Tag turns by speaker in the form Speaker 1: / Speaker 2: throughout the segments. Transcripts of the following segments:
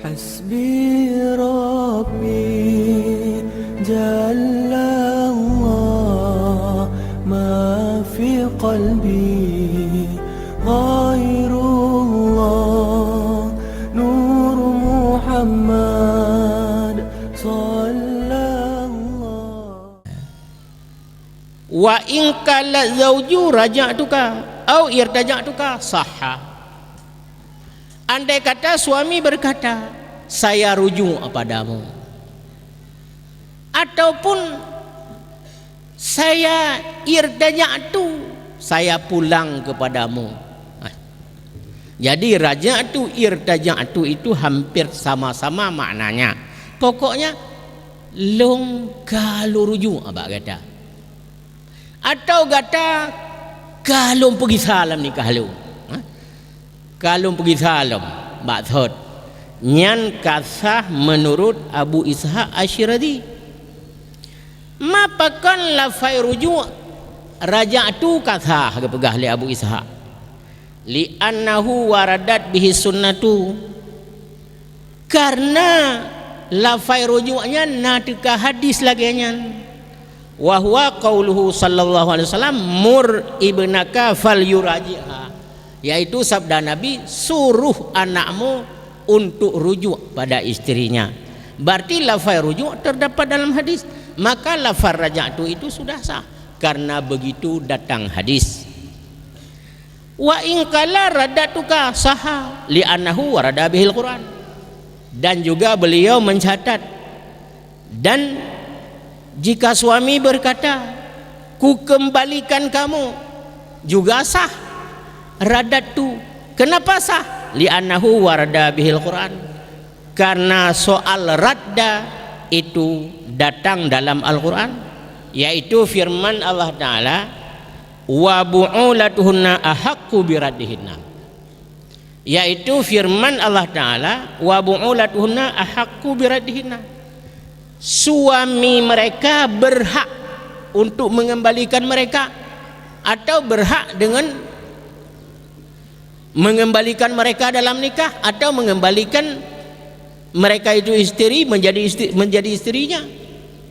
Speaker 1: حسبي ربي جل الله ما في قلبي غير الله نور محمد صلى الله.
Speaker 2: Wa in kala zauju raja'tuka au irtaja'tuka sahha. Andai kata suami berkata, saya rujuk padamu, ataupun saya irtaja'tu, saya pulang kepadamu. Jadi raja'tu, irtaja'tu itu hampir sama-sama maknanya. Pokoknya long kalau rujuk abang kata. Atau kata kalau pergi salam ni kalau. Kalau pergi salam maksud nyan kasah menurut Abu Ishaq Asyiradi. Mapakan lafai rujuk raja'tu kasah kepegah li Abu Ishaq. Li annahu waradat bihi sunnatu, karena lafai rujuknya natika hadis lagi nyan. Wa huwa qauluhu sallallahu alaihi wasallam mur ibnaka fal yurajiha, yaitu sabda Nabi, suruh anakmu untuk rujuk pada istrinya. Berarti lafaz rujuk terdapat dalam hadis, maka lafaz raja'tu itu sudah sah karena begitu datang hadis. Wa in qala radatuka saha li'annahu warada bihil Quran. Dan juga beliau mencatat, dan jika suami berkata ku kembalikan kamu juga sah radatu. Kenapa sah? Li'annahu warada bihil Quran, karena soal radda itu datang dalam Al-Quran, yaitu firman Allah Ta'ala, wa bu'ulatuhunna ahaqqu biraddihinna, yaitu firman Allah Ta'ala, wa bu'ulatuhunna ahaqqu biraddihinna, suami mereka berhak untuk mengembalikan mereka, atau berhak dengan mengembalikan mereka dalam nikah, atau mengembalikan mereka itu istri menjadi istrinya.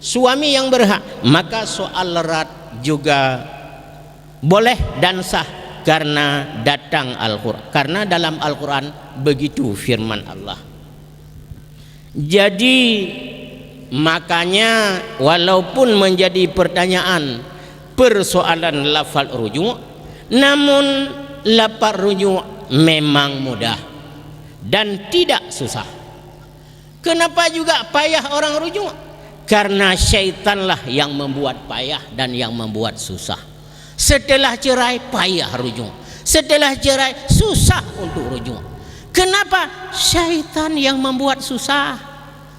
Speaker 2: Suami yang berhak, maka soal rad juga boleh dan sah karena datang Al-Quran, karena dalam Al-Quran begitu firman Allah. Jadi makanya walaupun menjadi pertanyaan persoalan lafal rujuk, namun lafal rujuk memang mudah dan tidak susah. Kenapa juga payah orang rujuk? Karena syaitanlah yang membuat payah dan yang membuat susah. Setelah cerai payah rujuk, setelah cerai susah untuk rujuk. Kenapa? Syaitan yang membuat susah.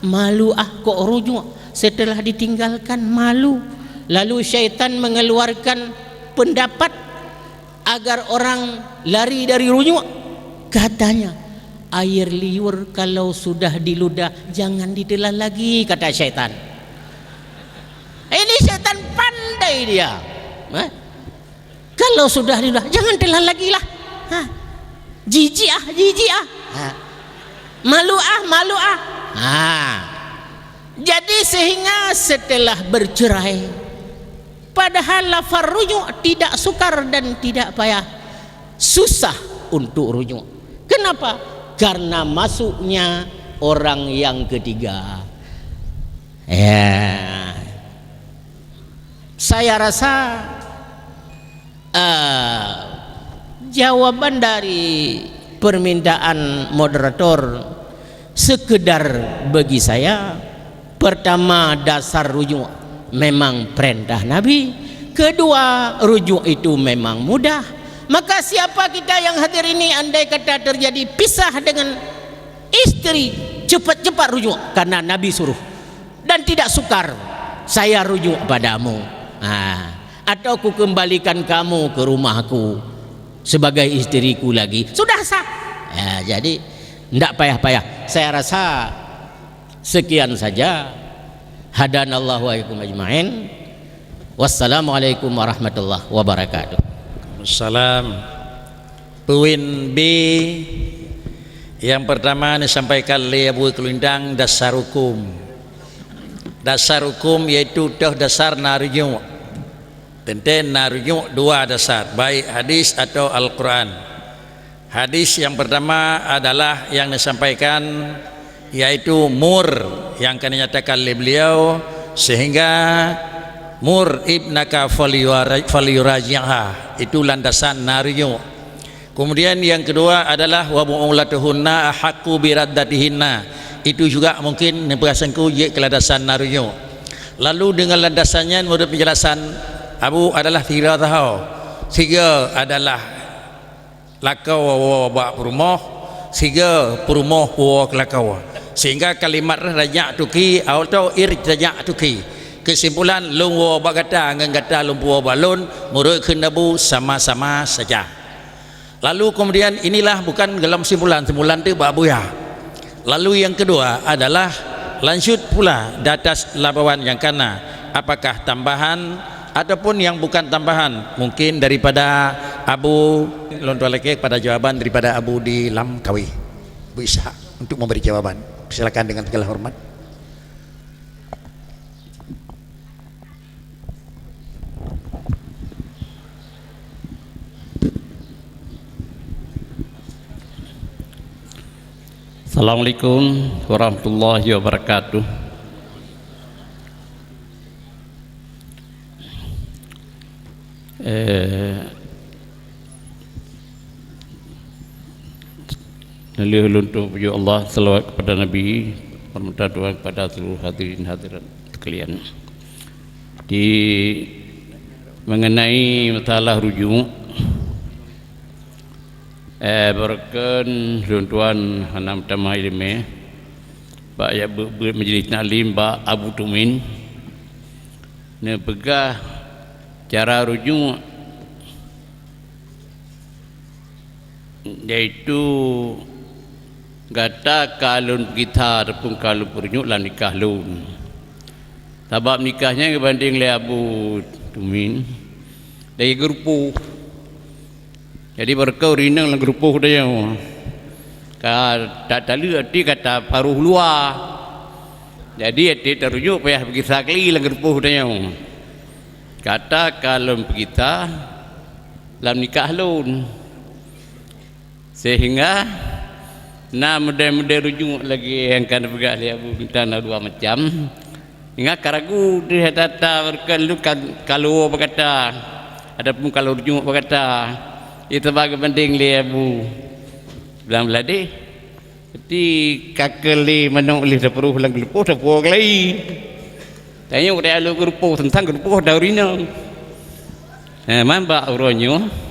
Speaker 2: Malu kok rujuk, setelah ditinggalkan malu. Lalu syaitan mengeluarkan pendapat agar orang lari dari rujuk. Katanya, air liur kalau sudah diludah jangan ditelan lagi, kata syaitan. Ini syaitan pandai dia. Kalau sudah diludah jangan telan lagi lah. Jijik malu ah. Jadi sehingga setelah bercerai, padahal lafaz rujuk tidak sukar dan tidak payah, susah untuk rujuk. Kenapa? Karena masuknya orang yang ketiga. Saya rasa jawaban dari permintaan moderator sekedar bagi saya, pertama dasar rujuk memang perintah Nabi, kedua rujuk itu memang mudah. Maka siapa kita yang hadir ini, andai kata terjadi pisah dengan istri, cepat-cepat rujuk karena Nabi suruh, dan tidak sukar, saya rujuk padamu, atau ku kembalikan kamu ke rumahku sebagai istriku lagi, sudah sah. Jadi tidak payah-payah. Saya rasa sekian saja. Hadanallahu wa iyyakum ajmain. Wassalamualaikum warahmatullahi wabarakatuh.
Speaker 3: Salam. Puin B Yang pertama disampaikan oleh Abu Kelindang dasar hukum. Dasar hukum yaitu dasar narju. Tentang narju dua dasar, baik hadis atau Al-Quran. Hadis yang pertama adalah yang disampaikan yaitu mur yang akan dinyatakan oleh beliau, sehingga mur ibnaka falyuraji'ha, itu landasan narju. Kemudian yang kedua adalah wa bu'ulatuhunna ahaqqu biraddatihinna, itu juga mungkin perasaanku ia landasan narju. Lalu dengan landasannya menurut penjelasan Abu adalah tiga tahu. Tiga adalah lakau wa perumoh, tiga perumoh wa lakau. Sehingga kalimat rajak tuki atau irjajak tuki. Kesimpulan lung wa bagata dengan kata lumpu balon menurut Abu sama-sama saja. Lalu kemudian inilah bukan dalam simpulan itu Pak Buya. Lalu yang kedua adalah lanjut pula di atas labawan yang kana, apakah tambahan ataupun yang bukan tambahan, mungkin daripada Abu Lontoleke pada jawaban daripada Abu di Lamkawi Bu Ishak untuk memberi jawaban. Silakan dengan segala hormat.
Speaker 4: Assalamualaikum warahmatullahi wabarakatuh. Nalih untuk puji Allah, selawat kepada Nabi, permintaan doa kepada seluruh hadirin hadirat sekalian. Di mengenai masalah rujuk, berken tuan hanam tamah ilmu Pak ya majlis taklim Pak Abu Tumin ne pegah cara rujuk, yaitu kata kalun kita ataupun kalun perujuk lah nikah lun. Sebab nikahnya berbanding le Abu Tumin dari grupu. Jadi berkau rinang lah grupu dia. Tak tahu arti kata paruh luar. Jadi arti terujuk payah pergi sakli lah grupu dia. Kata kalun kita dalam nikah lun. Sehingga model-model rujuk lagi yang kan bergerak dia Abu minta dua macam. Ingat karagu dia tata berkelu kalau berkata adapun kalau rujuk berkata itu bagi penting dia Abu bilang beladi. Jadi kakeli menung oleh seperuh lang grupo sepuh lagi. Tanya udah alu grupo tentang grupo daurina. Mamba uronyo.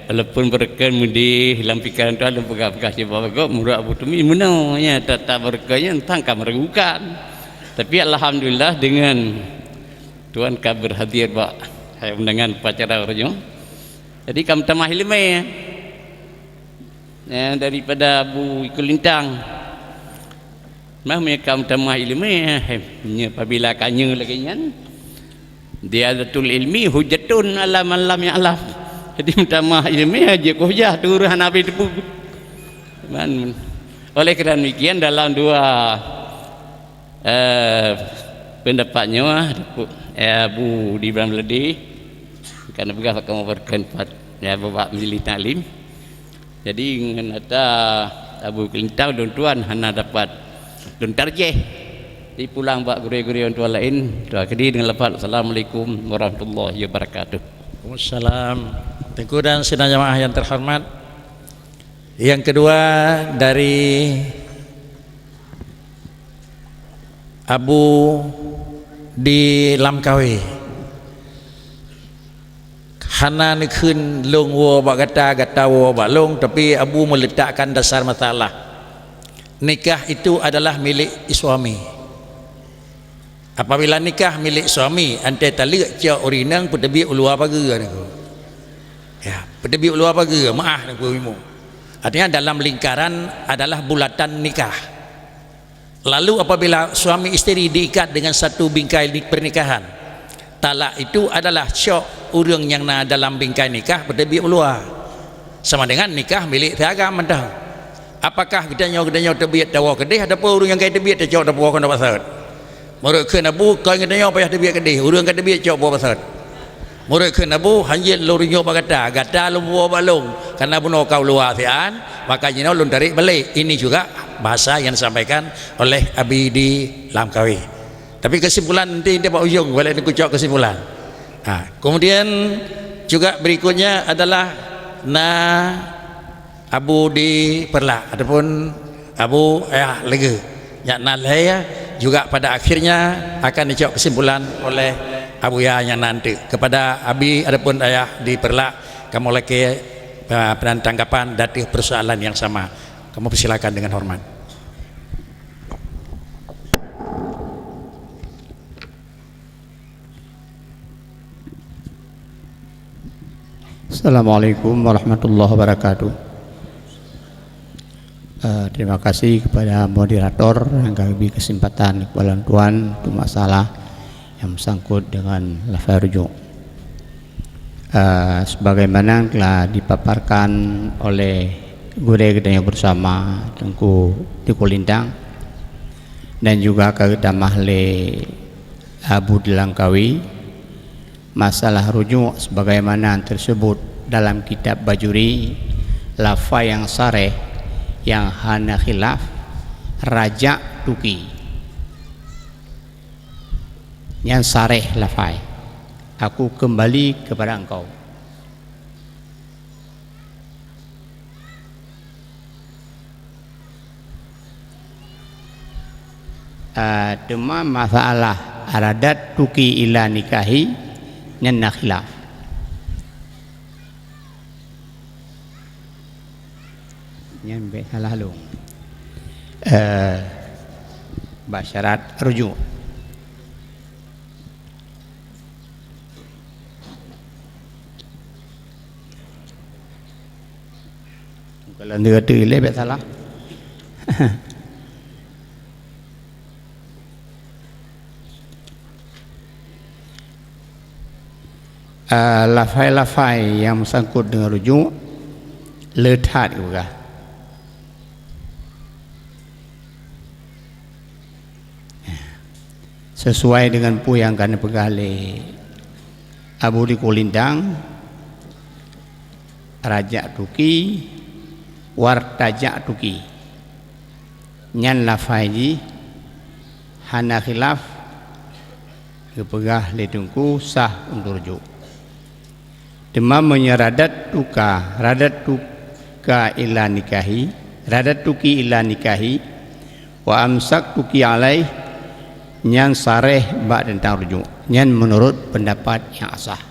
Speaker 4: Walaupun berken mudi dalam pikiran tu dalam pegang-pegang siapa kau murah Abu Tumin menanya tata berkennya tentang meragukan. Tapi alhamdulillah dengan Tuan kabar hadir Pak undangan upacara orangnya. Jadi kami tamah ilmu daripada Abu Kulintang. Kami tamah ilmu apabila kanya lagi kan dia adatul ilmi hujatun ala man lam ya'lam. Jadi tamah ilmu aja hujah turun Nabi itu. Oleh kerana demikian dalam dua pendapatnya Abu di Bram Ledi karena begitu kamu berkenpat ya Bapak Milih Taklim. Jadi ngenata Abu Kelintang dan tuan hana dapat dan tarjih di pulang Pak guru-guru yang tuan lain doa kedi dengan lafaz Assalamualaikum warahmatullahi wabarakatuh.
Speaker 3: Waalaikumsalam. Tengku dan sidang jamaah yang terhormat. Yang kedua dari Abu di Lamkawi. Hana ni khun long wo bak kata wo bak long, tapi Abu meletakkan dasar masalah. Nikah itu adalah milik suami. Apabila nikah milik suami, ante talik cia orinang pedebi ulua pagar ni. Ya, pedebi ulua pagar maah ni ku. Artinya dalam lingkaran adalah bulatan nikah. Lalu apabila suami isteri diikat dengan satu bingkai pernikahan, talak itu adalah syok urang yang na dalam bingkai nikah berdebi ulua. sama dengan nikah milik tiaga mentah. Apakah gedanya terbiat dawa kedih ataupun urang yang kaya terbiat cok dawa kena pasal. Menurut ke nabu kau gedanya payah terbiat kedih, urang kaya terbiat cok bawa pasal. Menurut ke nabu hanjil lurinyo bagata, gata lu bawa balung karena bunuh kau luar sian, maka jino lun tarik balik. Ini juga bahasa yang disampaikan oleh Abi di Langkawi. Tapi kesimpulan nanti dia pak ujung boleh dikucok kesimpulan. Kemudian juga berikutnya adalah Abu di Perla ataupun Abu ayah lega nyak nalaya juga pada akhirnya akan dicok kesimpulan oleh Abu ya yang nanti kepada Abi ataupun ayah di Perla kamu lagi dan tanggapan dari persoalan yang sama. Kamu persilakan dengan hormat.
Speaker 5: Assalamualaikum warahmatullahi wabarakatuh. Terima kasih kepada moderator yang beri kesempatan kepada Tuan untuk masalah yang bersangkut dengan lafaz rujuk. Sebagaimana telah dipaparkan oleh guru gedanya bersama Tengku Tikulintang dan juga kepada Mahle Abu di Langkawi, masalah rujuk sebagaimana tersebut dalam kitab Bajuri, lafaz yang sareh yang hana khilaf raja tuki yang sareh lafaz, aku kembali kepada engkau. Tema masalah aradat tuki ila nikahi nyanna khilaf. Yang salah lu basyarat rujuk. Kalau dia tu lebih salah. Lafai-lafai yang bersangkut dengan rujuk letat juga. Sesuai dengan pu yang akan dipegali Abu di Kulintang, raja tuki wartaja tuki nyan lafai ji hana khilaf kepegah letungku sah untuk rujuk. Demam menyeradat tuka radat tuka ila nikahi radat tuki ila nikahi wa amsak tuki alaih nyan sareh bak tentang rujuk nyan menurut pendapat yang asah.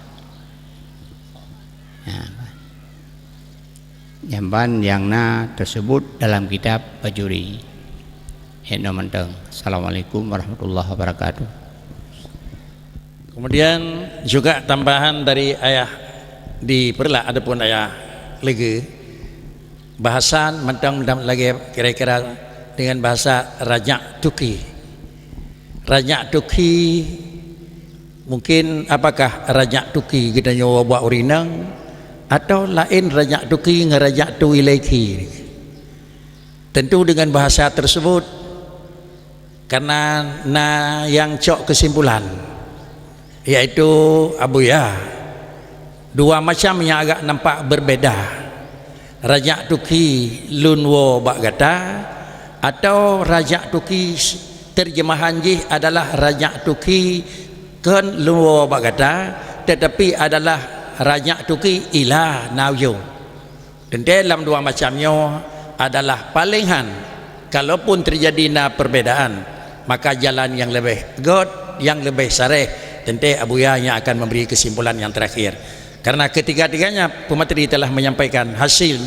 Speaker 5: Jamban yang tersebut dalam kitab Bajuri. Assalamualaikum warahmatullahi wabarakatuh.
Speaker 3: Kemudian juga tambahan dari ayah di Perla adapun ayah lega bahasan mentang lagi kira-kira dengan bahasa raja tuki. Raja tuki mungkin apakah raja tuki kita nyawa buat urinang atau lain raja tuki ngeraja tu ilaiki. Tentu dengan bahasa tersebut karena yang cok kesimpulan yaitu Abu ya dua macam yang agak nampak berbeda. Raja tuki lunwo bak gata atau raja tuki terjemahan jih adalah raja tuki kan lunwo bak gata tetapi adalah raja tuki ila nawyo. Dan dalam dua macamnya adalah palingan kalaupun terjadi perbedaan maka jalan yang lebih god yang lebih sareh tentu Abu Ya yang akan memberi kesimpulan yang terakhir. Karena ketiga-tiganya pemateri telah menyampaikan hasil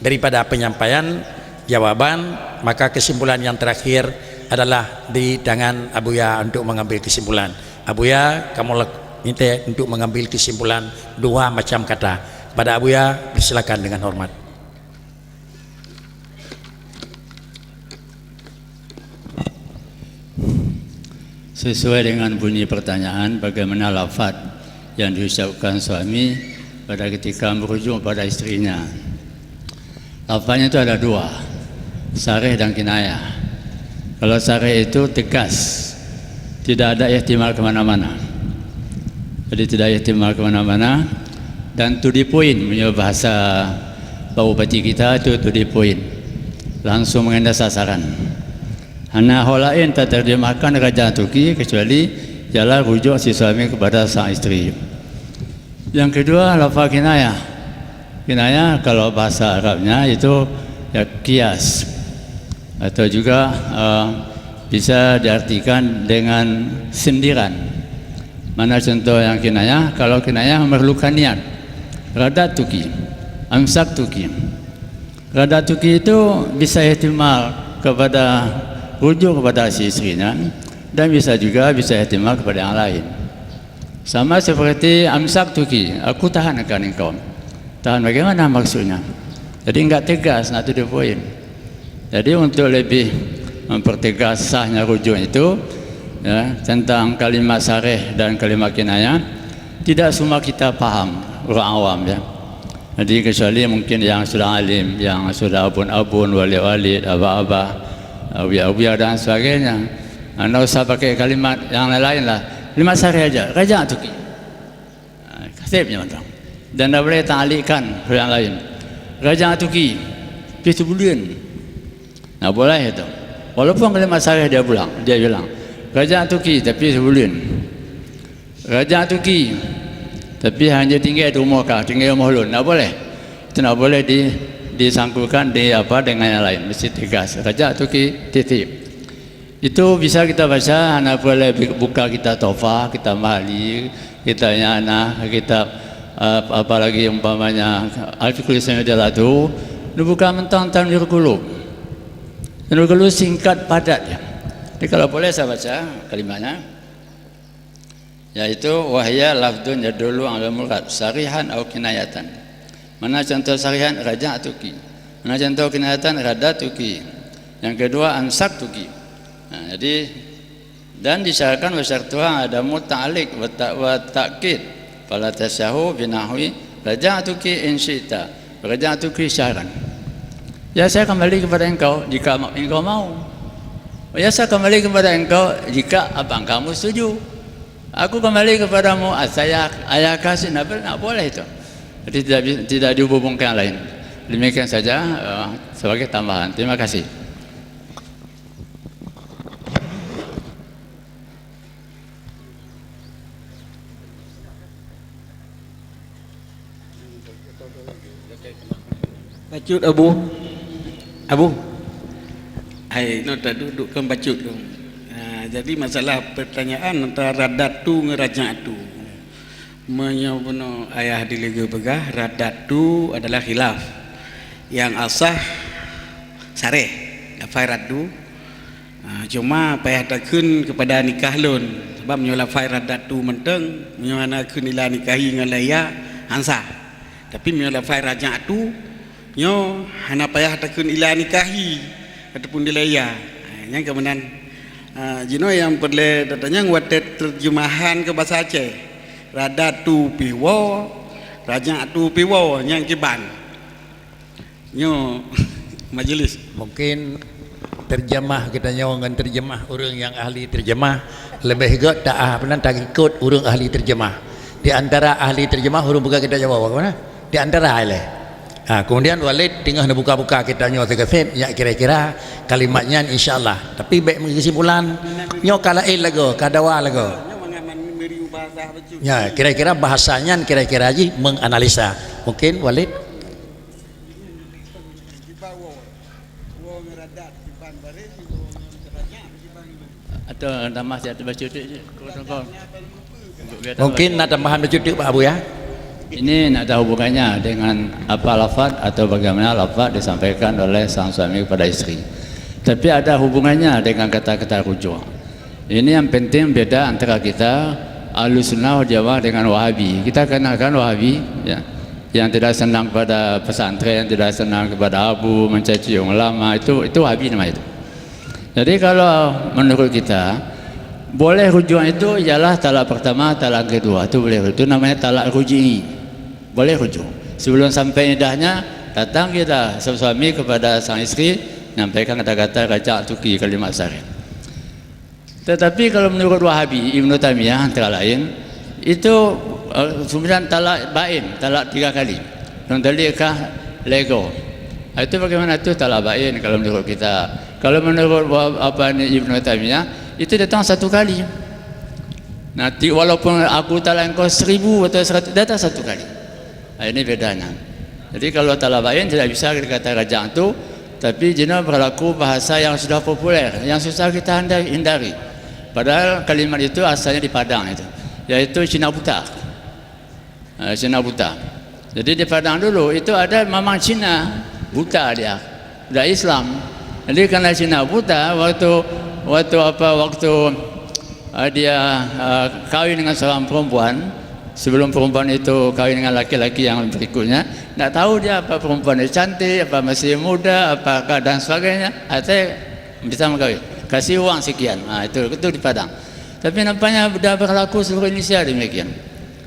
Speaker 3: daripada penyampaian jawaban, maka kesimpulan yang terakhir adalah di tangan Abu Ya untuk mengambil kesimpulan. Abu Ya, kamu minta untuk mengambil kesimpulan dua macam kata. Pada Abu Ya, persilakan dengan hormat.
Speaker 6: Sesuai dengan bunyi pertanyaan, bagaimana lafaz yang diucapkan suami pada ketika merujuk pada istrinya. Lafaznya itu ada dua, sarih dan kinayah. Kalau sarih itu tegas, tidak ada ihtimal kemana-mana. Jadi tidak ihtimal kemana-mana, dan to the point, punya bahasa Bupati kita itu to the point, langsung mengenai sasaran. Hana hal lain tak terjemahkan kerajaan Turki kecuali ialah rujuk si suami kepada sang isteri. Yang kedua, lafaz kinayah. Kinayah kalau bahasa Arabnya itu ya kias, atau juga bisa diartikan dengan sindiran. Mana contoh yang kinayah? Kalau kinayah memerlukan niat, radat tuki, amsak tuki. Radat tuki itu bisa ihtimal kepada rujuk kepada si istrinya, dan bisa juga bisa ihtimal kepada yang lain. Sama seperti amsak tuki, aku tahan akan engkau. Tahan bagaimana maksudnya? Jadi enggak tegas, nak to the point. Jadi untuk lebih mempertegas sahnya rujuk itu, ya, tentang kalimat sarih dan kalimat kinayah, tidak semua kita paham, orang awam ya. Jadi kecuali mungkin yang sudah alim, yang sudah abun-abun, wali-wali, abah-abah, awiyah dan sebagainya. Anda usah pakai kalimat yang lain lah. Kalimat sarih aja, raja tuki. Kasibnya macam. Dan tak boleh ta'alikkan yang lain. Raja tuki, itu bulan. Tak boleh itu. Walaupun kalimat sarih dia bilang, raja tuki tapi sebulan. Raja tuki tapi hanya tinggal di rumah kah, tinggal di rumah lun. Tak boleh. Itu tak boleh disangkulkan di apa dengan yang lain. Mesti tegas. Raja tuki titip. Itu bisa kita baca, anak boleh buka kita tofa, kita mahli, kita yana, kita apalagi umpamanya Al-Fiqhul Islami Jalatu, buka mentang Tanwirul Qulub. Tanwirul Qulub singkat padat ya. Jadi kalau boleh saya baca kalimatnya, yaitu wahya lafdun yadullu ala murad sarihan atau kinayatan. Mana contoh sarihan? Raja'tuki. Mana contoh kinayatan? Radatuki. Yang kedua amsak tuki. Nah, jadi dan disyaratkan wasyartuha ada muta'alik wa ta'kid fala tasyahu binahwi raja'tuki in syi'ta raja'tuki syaran. Ya saya kembali kepada engkau jika engkau mau. Ya saya kembali kepada engkau jika abang kamu setuju. Aku kembali kepadamu saya ayah kasih nak boleh itu. Jadi tidak dihubungkan yang lain. Demikian saja sebagai tambahan. Terima kasih.
Speaker 4: Bacut Abu. Hai, nota dudukkan bacut tu. Jadi masalah pertanyaan antara radatu dengan raja'tu. Menyobono ayah dilega begah, radatu adalah khilaf. Yang asah sareh, lafai raddu. Cuma payah takun kepada nikah lun. Sebab menyolafai radatu menteng, menyolafai ila nikahi dengan layak ansah. Tapi menyolafai raja'tu, nyo hana payah takun ila nikahi ataupun dilaya. Yang kemudian jino yang perlu datanya nguatet terjemahan ke bahasa Aceh. Radatu piwo, raja'tu piwo yang kiban. Nyo majelis.
Speaker 3: Mungkin terjemah kita nyawangan terjemah orang yang ahli terjemah lebih good tak ikut orang ahli terjemah. Di antara ahli terjemah orang buka kita jawab mana? Di antara ahli. Kemudian Walid tinggal buka-buka kita nyo tegafim ya kira-kira kalimatnya insyaallah. Tapi baik kesimpulan nyo kalail lagu, kadawa lagu. Ya, kira-kira bahasanya kira-kira aja menganalisa. Mungkin Walid
Speaker 6: atau tambah saya baca tu.
Speaker 3: mungkin nak tambahan bercuti Pak Abu ya.
Speaker 6: Ini nak tahu hubungannya dengan apa lafaz atau bagaimana lafaz disampaikan oleh sang suami kepada istri. Tapi ada hubungannya dengan kata-kata rujuk. Ini yang penting beda antara kita Ahlussunnah wal Jamaah dengan Wahabi. Kita kenalkan Wahabi ya, yang tidak senang kepada pesantren, tidak senang kepada abu, mencaci ulama, itu Wahabi nama itu. Jadi kalau menurut kita boleh rujuk itu ialah talak pertama, talak kedua, itu boleh. Itu namanya talak ruji'i. Boleh rujuk. Sebelum sampai idahnya datang kita suami kepada sang istri menyampaikan kata-kata rajak tuki kalimat sarih. Tetapi kalau menurut Wahabi Ibnu Taimiyah antara lain itu kemudian talak bain, talak 3 kali. Dan talikah lego. Itu bagaimana itu talak bain kalau menurut kita? Kalau menurut Ibnu Taimiyah itu datang 1 kali. Nanti walaupun aku talak engkau 1000 atau 100 datang 1 kali. Ini bedanya. Jadi kalau talak bain tidak bisa dikata rajak itu, tapi jika berlaku bahasa yang sudah populer, yang susah kita hindari. Padahal kalimat itu asalnya di Padang itu, yaitu Cina buta. Cina buta. Jadi di Padang dulu itu ada memang Cina buta dia, sudah Islam. Jadi karena Cina buta waktu dia kawin dengan seorang perempuan, sebelum perempuan itu kawin dengan laki-laki yang berikutnya, tidak tahu dia apa perempuan itu cantik, apa masih muda, apakah dan sebagainya. Atau bisa mengkawin, kasih uang sekian. Itu di Padang. Tapi nampaknya sudah berlaku seluruh Indonesia demikian.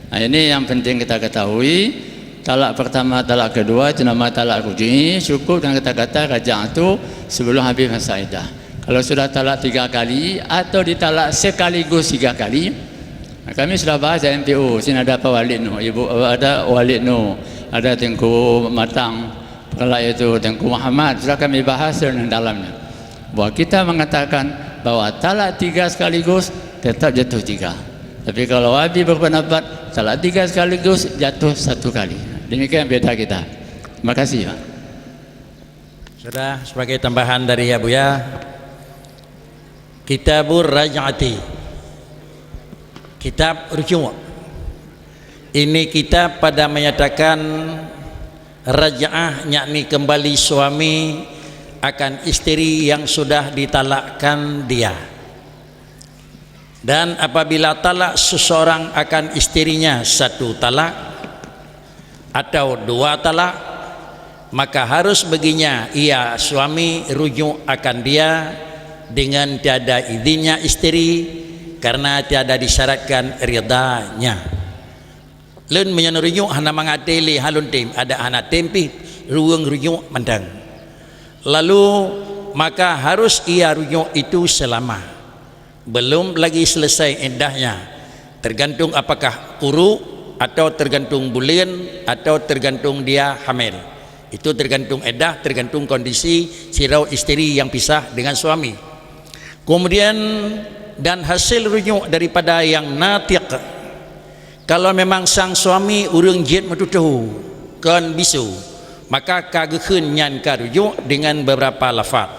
Speaker 6: Ini yang penting kita ketahui. Talak pertama, talak kedua itu nama talak rujui. Cukup dengan kata-kata rajak itu sebelum habis masa iddah. Kalau sudah talak 3 kali atau ditalak sekaligus 3 kali, kami sudah bahas di MPU. Sini ada apa Walid Nu, ibu ada Walid Nu, ada Tengku Matang, kalau itu Tengku Muhammad. Sudah kami bahas dengan dalamnya. Bahwa kita mengatakan bahwa talak 3 sekaligus tetap jatuh 3. Tapi kalau Wahabi berpendapat talak 3 sekaligus jatuh 1 kali. Demikian beda kita. Terima kasih Pak.
Speaker 3: Sudah sebagai tambahan dari Buya, Kitabur Raj'ati, kitab rujuk. Ini kitab pada menyatakan raj'ah, yakni kembali suami akan istri yang sudah ditalakkan dia. Dan apabila talak seseorang akan istrinya 1 talak atau 2 talak, maka harus baginya ia suami rujuk akan dia dengan tiada izinnya istri, karena tiada disyaratkan ridanya. Len menyen rujuk hana mangateli halun tim ada hana tempi ruang rujuk mandang. Lalu maka harus ia rujuk itu selama belum lagi selesai iddahnya, tergantung apakah uru atau tergantung bulan atau tergantung dia hamil. Itu tergantung iddah, tergantung kondisi sirau istri yang pisah dengan suami. Kemudian dan hasil rujuk daripada yang natiq, kalau memang sang suami urang jid matutuhu kan bisu, maka kagekeun nyan karujuk dengan beberapa lafaz.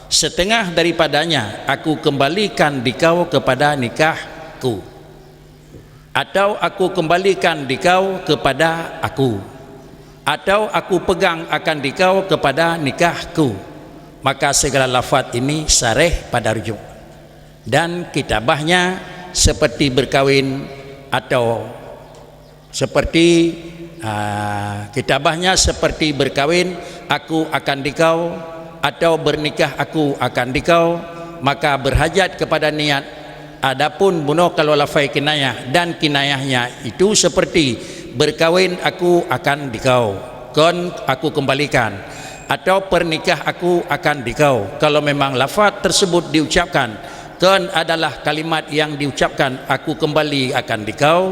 Speaker 3: Setengah daripadanya aku kembalikan dikau kepada nikahku, atau aku kembalikan dikau kepada aku, atau aku pegang akan dikau kepada nikahku. Maka segala lafaz ini sareh pada rujuk, dan kitabahnya seperti berkawin atau seperti kitabahnya seperti berkawin aku akan dikau atau bernikah aku akan dikau, maka berhajat kepada niat. Adapun bunuh kalau lafai kinayah dan kinayahnya itu seperti berkawin aku akan dikau, kon aku kembalikan, atau pernikah aku akan dikau. Kalau memang lafaz tersebut diucapkan kon adalah kalimat yang diucapkan aku kembali akan dikau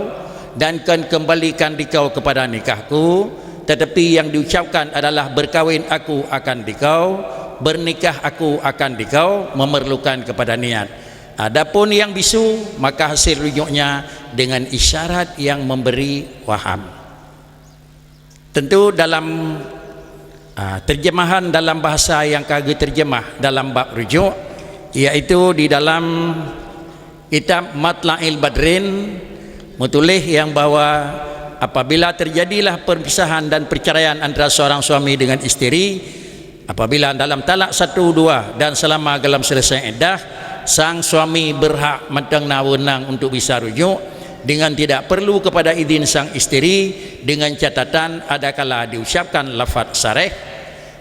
Speaker 3: dan kon kembalikan dikau kepada nikahku, tetapi yang diucapkan adalah berkawin aku akan dikau, bernikah aku akan dikau, memerlukan kepada niat. Adapun yang bisu, maka hasil rujuknya dengan isyarat yang memberi waham. Tentu dalam terjemahan dalam bahasa yang kagak terjemah dalam bab rujuk, yaitu di dalam kitab Matla'il Badrin mutulih yang bahwa apabila terjadilah perpisahan dan perceraian antara seorang suami dengan istri, apabila dalam talak 1, 2 dan selama dalam selesai iddah, sang suami berhak menang wenang untuk bisa rujuk dengan tidak perlu kepada izin sang istri, dengan catatan adakala diucapkan lafaz sareh,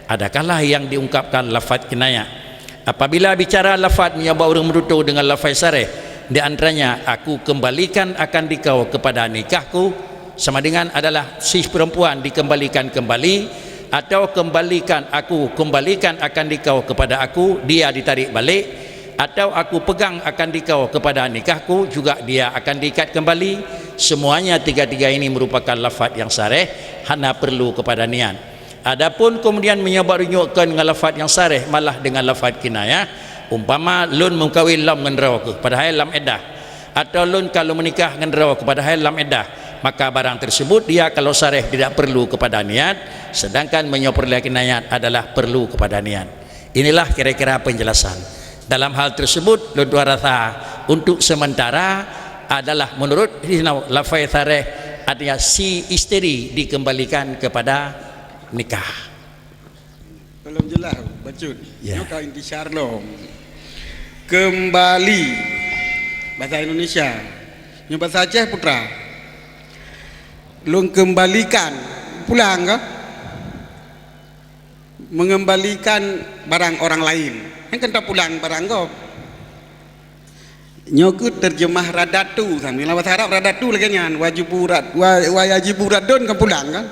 Speaker 3: adakala yang diungkapkan lafaz kinayah. Apabila bicara lafaz menyebab orang menutup dengan lafaz sareh, di antaranya aku kembalikan akan dikau kepada nikahku, sama dengan adalah si perempuan dikembalikan kembali, atau kembalikan akan dikau kepada aku, dia ditarik balik, atau aku pegang akan dikau kepada nikahku, juga dia akan diikat kembali. Semuanya tiga-tiga ini merupakan lafaz yang sarih, hanya perlu kepada niat. Adapun kemudian menyobat runyukkan dengan lafaz yang sarih malah dengan lafaz kinayah, umpama lun mengkawin lam dengan raw ke padahal lam edah, atau lun kalau menikah dengan raw kepada lam edah, maka barang tersebut dia kalau sarih tidak perlu kepada niat, sedangkan menyobat kinayah adalah perlu kepada niat. Inilah kira-kira penjelasan. Dalam hal tersebut lun rasa untuk sementara adalah menurut lafaz sarih artinya si isteri dikembalikan kepada nikah.
Speaker 7: Belum jelas bacut.
Speaker 3: Ya.
Speaker 7: Kau intisyar lo. Kembali bahasa Indonesia. Nyo bahasa Aceh putra. Lu kembalikan pulang ke? Mengembalikan barang orang lain. Yang kena pulang barang kau. Nyoku terjemah radatu kan. Dalam bahasa Arab radatu lagi nyan. Wajiburadun kan pulang kan.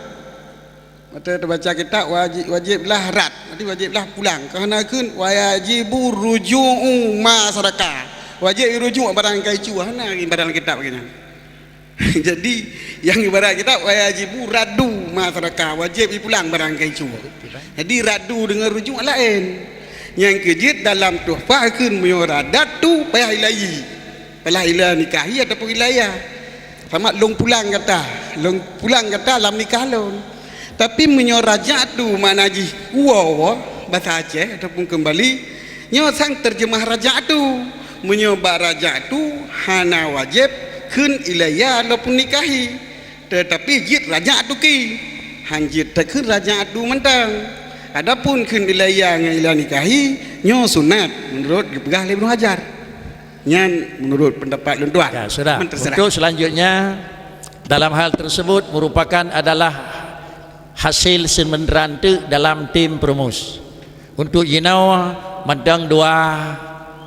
Speaker 7: Mata terbaca kita wajiblah rad, nanti wajiblah pulang. Kerana kun wajibu ruju'u masyarakat. Wajib rujuk barang kaicu. Hana ibarat kitab begini. Jadi yang ibarat kitab wajibu radu masyarakat. Wajib pulang barang kaicu. Jadi radu dengan rujuk lain. Yang kejit dalam tuhfah kun muradat payah ilahi. Payah ilah nikahi ataupun ilayah. Sama long pulang kata dalam nikah lon. Tapi menyorajak tu makna ji wow bahasa Aceh ataupun kembali nyo sang terjemah rajak tu menyoba rajak tu hana wajib kun ilayah ataupun nikahi, tetapi jit rajak tu ki hanjit tak kun rajak tu mentang. Adapun kun ilayah dengan ilayah nikahi nyo sunat menurut Pegah Ibnu Hajar. Nyan menurut pendapat Lun Tuan.
Speaker 3: Ya, sudah. Untuk selanjutnya dalam hal tersebut merupakan adalah hasil semeneran tu dalam tim perumus. Untuk jinau mandang dua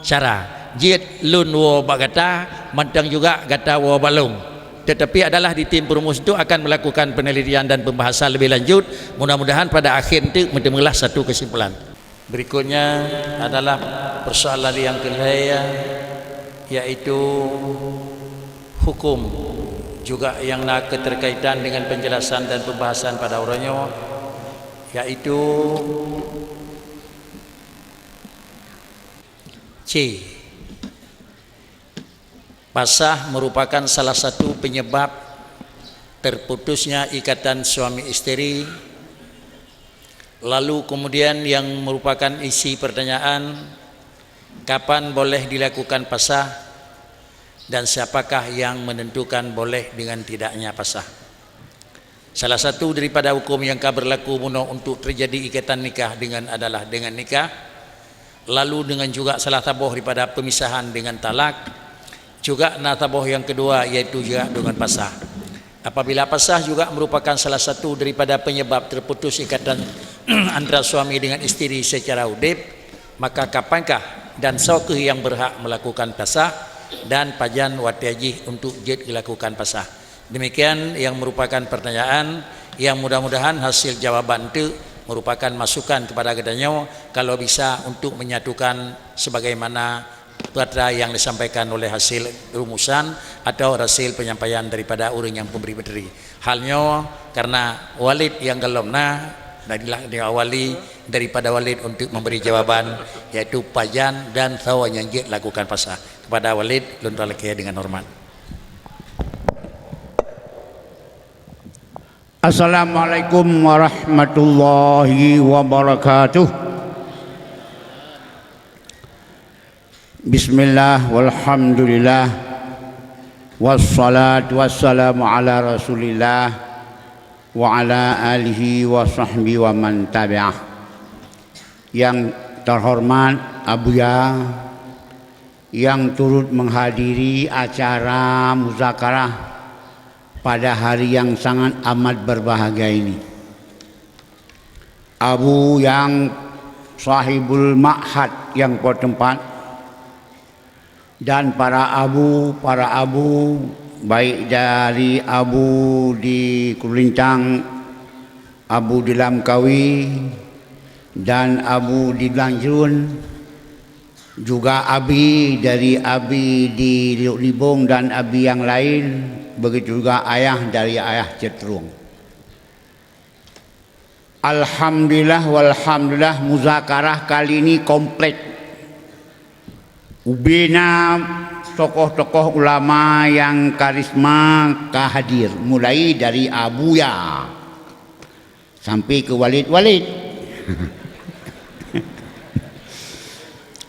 Speaker 3: cara. Jit lun wo bagata, mandang juga gata wo balung. Tetapi adalah di tim perumus itu akan melakukan penelitian dan pembahasan lebih lanjut. Mudah-mudahan pada akhir itu mendemulah satu kesimpulan. Berikutnya adalah persoalan yang kedua, yaitu hukum juga yang nak keterkaitan dengan penjelasan dan pembahasan pada orangnya, yaitu C. Pasah merupakan salah satu penyebab terputusnya ikatan suami istri. Lalu kemudian yang merupakan isi pertanyaan, kapan boleh dilakukan pasah dan siapakah yang menentukan boleh dengan tidaknya pasah. Salah satu daripada hukum yang berlaku untuk terjadi ikatan nikah adalah dengan nikah, lalu dengan juga salah tabuh daripada pemisahan dengan talak, juga tabuh yang kedua yaitu juga dengan pasah. Apabila pasah juga merupakan salah satu daripada penyebab terputus ikatan antara suami dengan istri secara udip, maka kapankah dan siapakah yang berhak melakukan pasah dan pajan watiaji untuk jid dilakukan pasah. Demikian yang merupakan pertanyaan yang mudah-mudahan hasil jawaban itu merupakan masukan kepada kedanyo kalau bisa untuk menyatukan sebagaimana perkara yang disampaikan oleh hasil rumusan atau hasil penyampaian daripada orang yang memberi materi. Halnya karena walid yang galomna dadilah diawali daripada walid untuk memberi jawaban, yaitu pajan dan sawan yang jid lakukan pasah. Kepada walid Lun Tualakia dengan hormat.
Speaker 5: Assalamualaikum warahmatullahi wabarakatuh. Bismillah walhamdulillah wassalatu wassalamu ala rasulillah wa ala alihi wa sahbihi wa man tabi'ah. Yang terhormat Abuya yang turut menghadiri acara muzakarah pada hari yang sangat amat berbahagia ini. Abu yang sahibul ma'had yang bertempat dan para abu baik dari abu di Kulincang Abu di Langkawi dan Abu di Belanjun, juga Abi dari Abi di Luk Libong dan Abi yang lain, begitu juga ayah dari ayah Cetrung. Alhamdulillah walhamdulillah, muzakarah kali ini komplit. Ubina tokoh-tokoh ulama yang karisma hadir, mulai dari Abuya sampai ke Walid-Walid.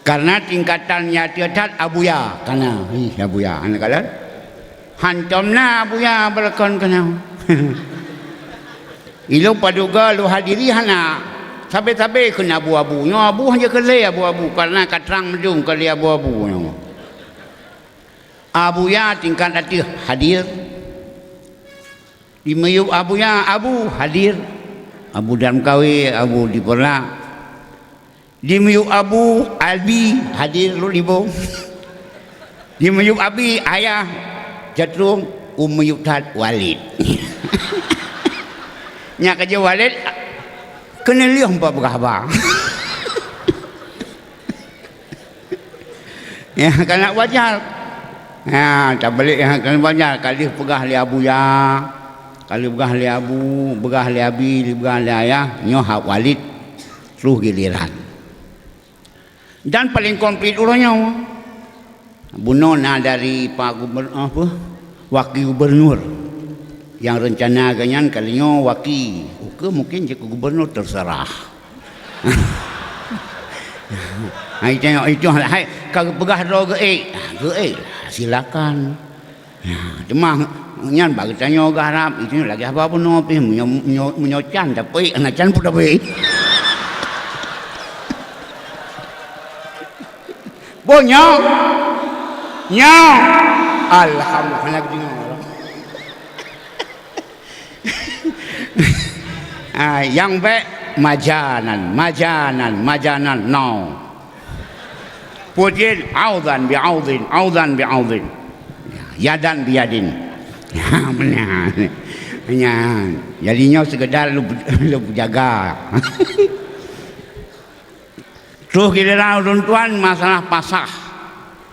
Speaker 5: Karena tingkatannya tiada Abuya, karena Abuya anak kalian hantamna Abuya berkon kena. Ilu paduga lu hadiri hana sabe-sabe kena abu-abu. Nyo abu hanya kele abu-abu karena katrang medung kali abu-abu nyo. Abuya tingkat hati hadir. Di meyub Abuya Abu hadir. Abu dalam kawi, Abu di Perla. Di meyub Abu Albi hadir lu libong. Di meyub Abi ayah Jatrung meyub Tad Walid. Nya kerja Walid kena liang pak berkhabar. Ya kena wajar. Ya tak balik yang kena wajar kali pegah li Abuya, kali pegah li Abu, pegah li Abi, pegah li ayah, nyoh Walid seluruh giliran. Dan paling komplit ulangnya bunona dari Pak Gubernur apa? Wakil Gubernur yang rencana ganyan kalinya wakil. Oke mungkin je gubernur terserah. Hai tengok itu hai kalau pegah ro ge silakan. Ya, cuma nyan bagi tanya garap itu lagi apa pun nopi menyocan tapi anacan pun tapi. Bonya. Nya. Alhamdulillah. Yang baik majanan no. Pujian audhan bi'audhin, yadan biyadin. Jadinya sekedar lu jaga. Terus giliran tuan masalah pasah.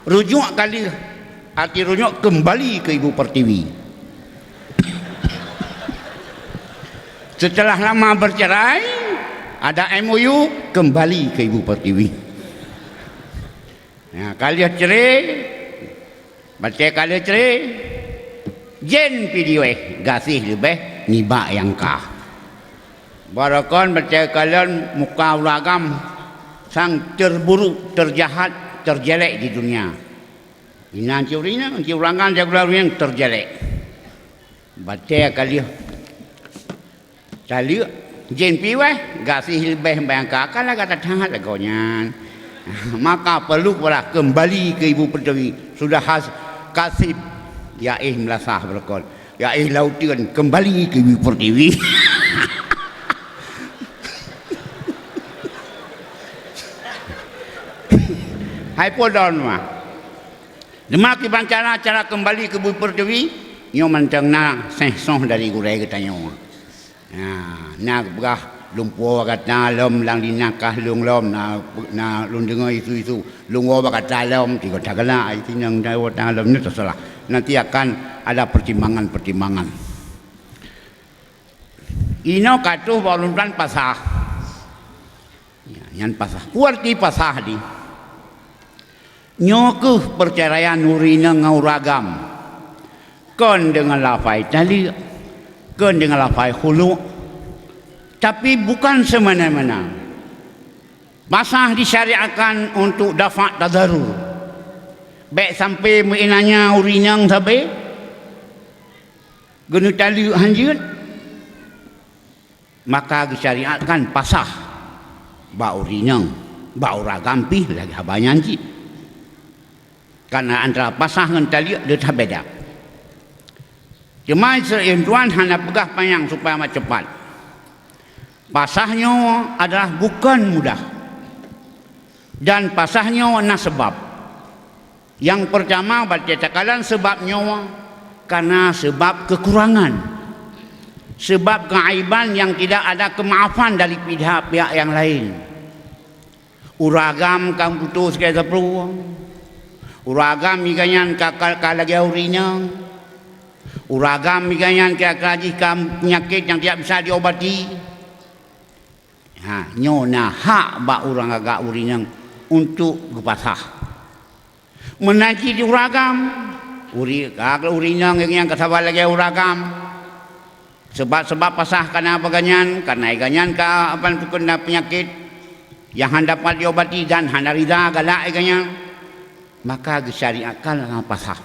Speaker 5: Rujuk kali, arti rujuk kembali ke Ibu Pertiwi. Setelah lama bercerai, ada MOU kembali ke Ibu Pertiwi. Ya, kalian cerai, baca kalian cerai, jen video gasih lebih nibak yang kah. Barakon baca kalian muka ulagam sang terburuk, terjahat, terjelek di dunia. Ini ciurinya, ciurangan jaga yang terjelek. Baca kalian. Tali jen piwai gasih lebih bayangkan kalau kata tangan lagonya. Maka perlu pula kembali ke Ibu Pertiwi. Sudah kasih ya melasah berkon. Ya lautian kembali ke Ibu Pertiwi. Hai podon mah. Demak cara kembali ke Ibu Pertiwi nyo mancangna sehsoh dari gurai ketanya. Nak berah lumpur kata lom lang dinakah lung lom na lung dengar itu lungor kata lom tiga tagala itu yang dawa lom ni tersalah. Nanti akan ada pertimbangan. Ino katuh baluntan pasah. Yang pasah. Kuarti pasah di. Nyokuh perceraian nurina ngauragam. Kon dengan lafai tali. Kon dengan lafai hulu. Tapi bukan semena-mena. Pasah disyariatkan untuk dafa' tadarur. Baik sampai menanya urinang sampai genu tali hanjut. Maka disyariatkan pasah. Ba urinang, ba uragampi lagi habanyan ji. Karena antara pasah dengan tali dia beda. Cuma tuan hanya pegah panjang supaya cepat. Pasahnya adalah bukan mudah. Dan pasahnya ada sebab. Yang pertama baca cakalan sebabnya karena sebab kekurangan. sebab keaiban yang tidak ada kemaafan dari pihak-pihak yang lain. Uragam kang putus kaya sapru, uragam miganyan kakal lagi urinya, uragam miganyan kaya kaji kam penyakit yang tidak bisa diobati. Nyona hak ba urang agak urinya untuk gepasah. Menaji di uragam, urinya yang kasabal lagi uragam. Sebab pasah karena apa ganyan, karena ganyan ka apa kena penyakit yang hendak dapat diobati dan hendak rida galak ganyan, maka disyariatkan dengan pasah.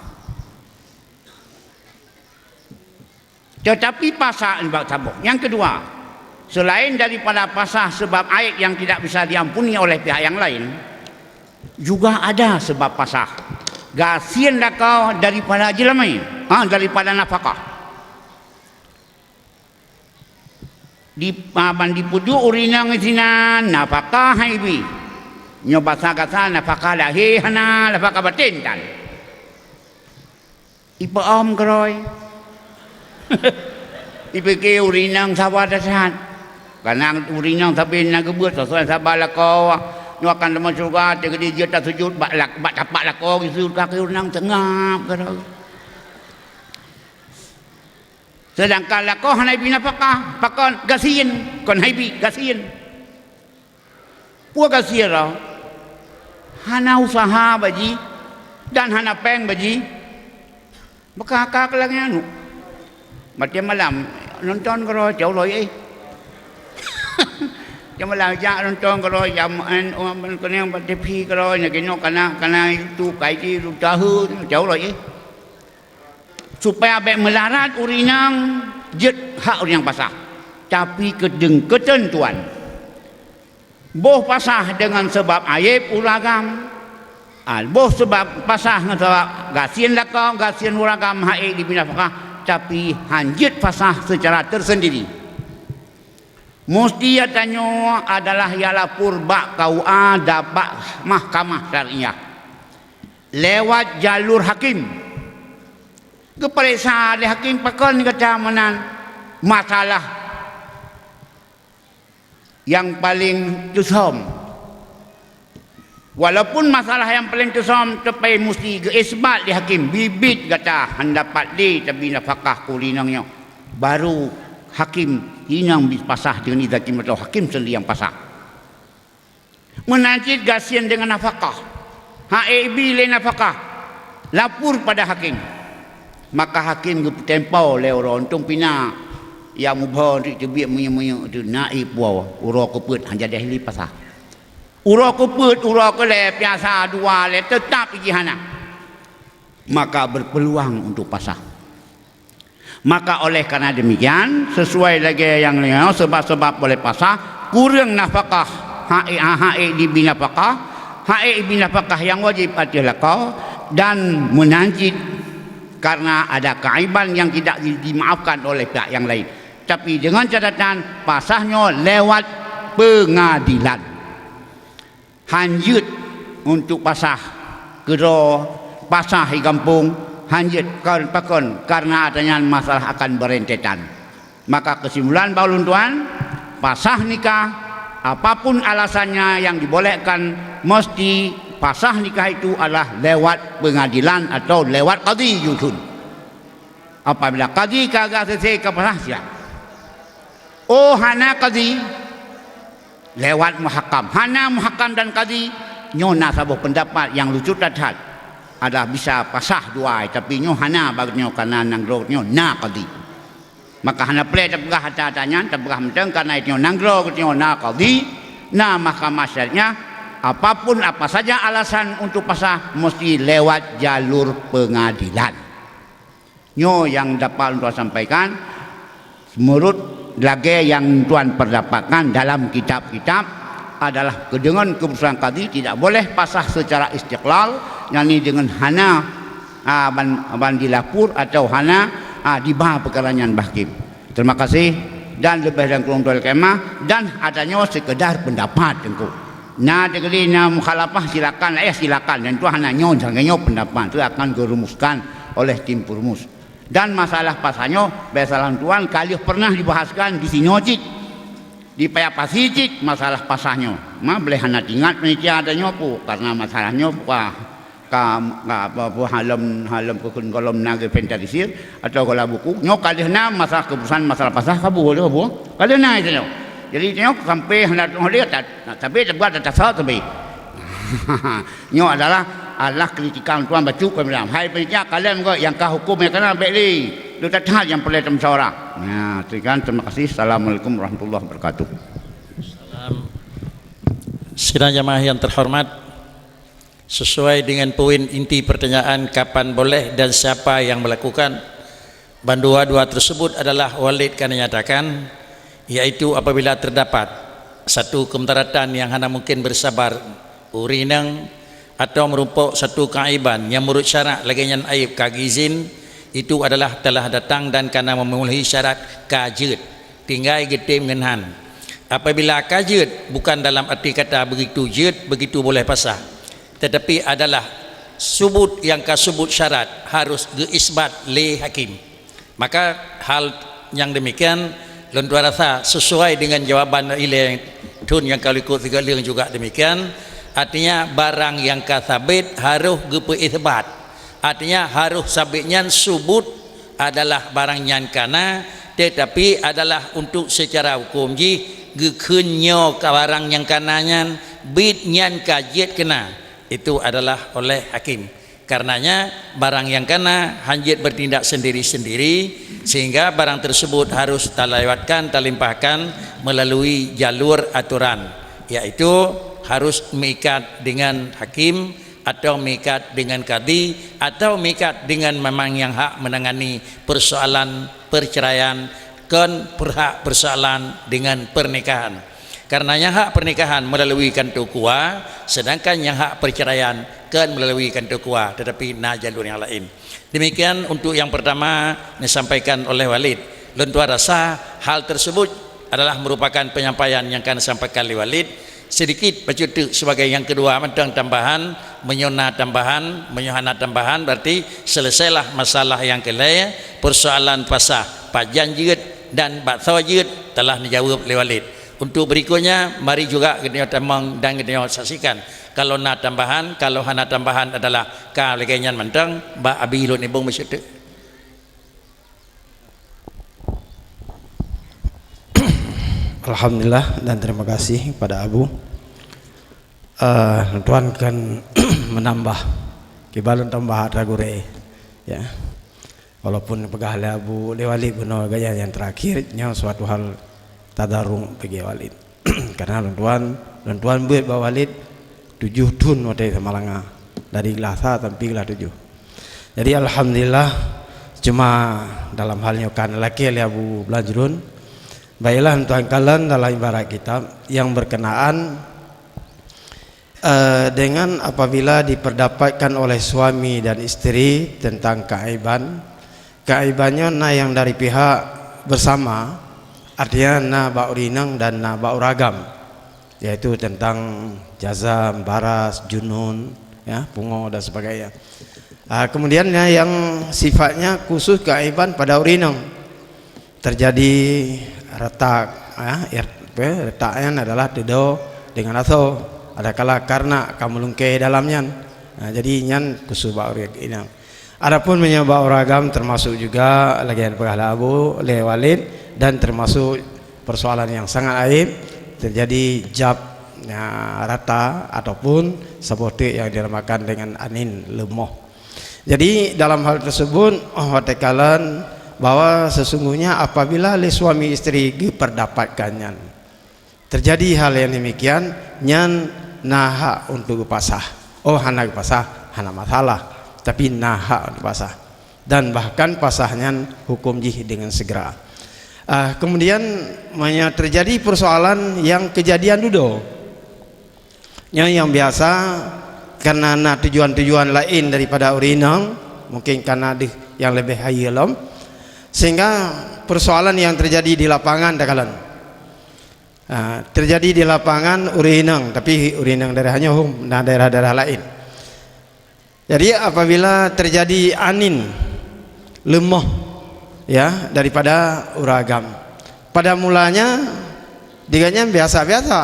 Speaker 5: Tetapi pasah sebab tabuk. Yang kedua, selain daripada pasah sebab aib yang tidak bisa diampuni oleh pihak yang lain, juga ada sebab pasah. Gasian dah kau daripada jelmai, daripada nafkah. Di puju urina ngisinan nafkah haibi nyoba sagasa nafkah lahir hana nafkah batin kan ipa om keroy ipeke urinang sabar dasat karena urinang tapi nagebut sesuai sabar lako nu akan lama surga tegedi dia tak sujud bak tapak lako sujud kaki urinang tengap keroy. Sedangkan lakoh haibi nafkah pakon gasian kon haibi gasian puak gasian lah hana usaha baji dan hana peng baji maka kakak lagi anu macam malam nonton kalau jauh loy jam malam jak nonton kalau jam kena yang TV kalau nak kenok kana itu kai tu tahu jauh loy supaya abek melarat urinang jet hak urinang pasah tapi kedeng ketentuan boh pasah dengan sebab aib uragam boh sebab pasah dengan sebab gasian lakau gasian uragam haik di binafkah tapi hanjit pasah secara tersendiri mesti tanya adalah ialah purba KUA dapat mahkamah syariah lewat jalur hakim. Keperiksa oleh hakim pakon kata menan masalah yang paling tusam. Walaupun masalah yang paling tusam tapi mesti isbat di hakim bibit kata hendapat di tapi nafkah kulinangnya baru hakim inang pasah dengan hakim atau hakim sendiri yang pasah. Menajid gasian dengan nafkah. HAB le nafkah lapor pada hakim. Maka hakim tempau le orang untung pina yang mubah untuk cebiak menyemanya itu naib wow urok keput hanya dahili pasah urok keput urok le biasa dua le tetap ijihana maka berpeluang untuk pasah maka oleh karena demikian sesuai lagi yang lain sebab-sebab boleh pasah kurang nafkah hae di binafkah hae binafkah yang wajib adalah kau dan menanjid karena ada keaiban yang tidak dimaafkan oleh pihak yang lain. Tapi dengan catatan pasahnya lewat pengadilan. Hanjut untuk pasah kero pasah di kampung hanjut pakon karena adanya masalah akan berentetan. Maka kesimpulan baulun tuan pasah nikah apapun alasannya yang dibolehkan mesti pasah nikah itu adalah lewat pengadilan atau lewat qadi yusun. Apabila qadi kagak selesai ke pasah siap. Oh hana qadi lewat muhakam. Hana muhakam dan qadi nyona sabuh pendapat yang lucu tatat adalah bisa pasah dua tapi nyo hana bagnya karena nanggro nyo na qadi. Maka hana play terpegah hata-hatanya terpegah menteng karena itu nanggro nyo na qadi na mahkamah syariah. Apapun apa saja alasan untuk pasah mesti lewat jalur pengadilan. Nyo yang dapat untuk sampaikan menurut lagi yang tuan perdapatkan dalam kitab-kitab adalah dengan keputusan qadi tidak boleh pasah secara istiqlal yakni dengan hana ban dilapur atau hana dibahas perkaranya hakim. Terima kasih dan lebih dan kurang tuan kemah dan adanya sekedar pendapat tengku. Nah degeli na mukhalafah silakan silakan dan itu hanya nyon pendapat itu akan dirumuskan oleh tim perumus Dan masalah pasahnya besalan tuan kali pernah dibahaskan di Sinocik, di Payapasicik masalah pasahnya. Boleh hana ingat penitia adanya po karena masalahnya halam kekun kolom naga pentasir atau kalau buku nyok kali hana masalah keputusan masalah pasah kabu boleh bu kali hana itu nyok. Jadi nyok sampai hendak ngelihat tapi terbuat atas salah tapi nyok adalah kritikan tuan baca kemudian hai penitia kalian kok yang kah hukumnya kena beli lu tak hal yang perlu musyawarah. Nah, terima kasih. Assalamualaikum warahmatullahi wabarakatuh.
Speaker 3: Sidang jamaah yang terhormat, sesuai dengan poin inti pertanyaan kapan boleh dan siapa yang melakukan, dua tersebut adalah walid kan menyatakan, yaitu apabila terdapat satu kemudaratan yang hanya mungkin bersabar urinang atau merupakan satu keaiban yang menurut syarat lagian aib kagizin itu adalah telah datang dan karena memenuhi syarat kajut tinggal getim ngenhan. Apabila kajut bukan dalam arti kata begitu jut begitu boleh pasah, tetapi adalah subut yang kasubut syarat harus geisbat le hakim, maka hal yang demikian lentua rasa sesuai dengan jawaban ilai tun yang kalau ikut tiga liang juga demikian. Artinya barang yang kasabit harus gepe isbat, artinya harus sabitnya subut adalah barang yang kana, tetapi adalah untuk secara hukum ji gekenyo ke barang yang kananya bit nyan kajet kena itu adalah oleh hakim. Karenanya barang yang kena hanjit bertindak sendiri-sendiri sehingga barang tersebut harus terlewatkan terlimpahkan melalui jalur aturan, yaitu harus mengikat dengan hakim atau mengikat dengan kadi atau mengikat dengan memang yang hak menangani persoalan perceraian kan berhak persoalan dengan pernikahan. Karenanya hak pernikahan melalui kantor kuah, sedangkan yang hak perceraian kan melalui kantor kuah, tetapi na jalur yang lain. Demikian untuk yang pertama disampaikan oleh Walid. Lentua rasa hal tersebut adalah merupakan penyampaian yang akan disampaikan oleh Walid. Sedikit baca sebagai yang kedua tentang tambahan, menyona tambahan, menyohana tambahan, berarti selesailah masalah yang kelaya, persoalan pasah pajan jut dan bakso jut telah dijawab oleh Walid. Untuk berikutnya mari juga kita tamang dan kita saksikan. Kalau nak tambahan, kalau hana tambahan adalah kaleganya mentang ba abi lo nibung masyarakat.
Speaker 8: Alhamdulillah dan terima kasih kepada Abu. Tuan kan menambah kibalun tambah ragure ya. Walaupun pegah Abu Walid benar gaya yang terakhirnya suatu hal tadarung bagi Walid. Karena tuan buat bawa Walid 7 tun wadai Malanga dari Glasa sampai Glas 7. Jadi alhamdulillah cuma dalam halnya kan laki Abu Blajrun. Baiklah tuan kalian dalam ibarat kitab yang berkenaan dengan apabila diperdapatkan oleh suami dan istri tentang keaibannya yang dari pihak bersama, artinya na baurinang dan na bauragam, yaitu tentang jazam, baras, junun, ya, pungo dan sebagainya. Kemudian yang sifatnya khusus keaiban pada urinang terjadi retak, retaknya adalah tedo dengan aso, ada kala karena kamu lungkai dalamnya. Jadi nyan khusus baurinang. Adapun menyebab ragam termasuk juga lagi yang pegah Abu oleh Walid dan termasuk persoalan yang sangat aib terjadi jab rata ataupun seperti yang dinamakan dengan anin lemoh. Jadi dalam hal tersebut watekalan bahwa sesungguhnya apabila suami istri diperdapatkannya terjadi hal yang demikian nyan naha untuk pasah. Hana pasah hana masalah, tapi naha untuk pasah dan bahkan pasahnya hukum jih dengan segera. Kemudian terjadi persoalan yang kejadian dulu yang biasa karena tujuan-tujuan lain daripada urinang, mungkin karena yang lebih hayalam, sehingga persoalan yang terjadi di lapangan terjadi di lapangan urinang, tapi urinang daerahnya daerah-daerah lain. Jadi apabila terjadi anin lemah ya daripada uragam. Pada mulanya diganya biasa-biasa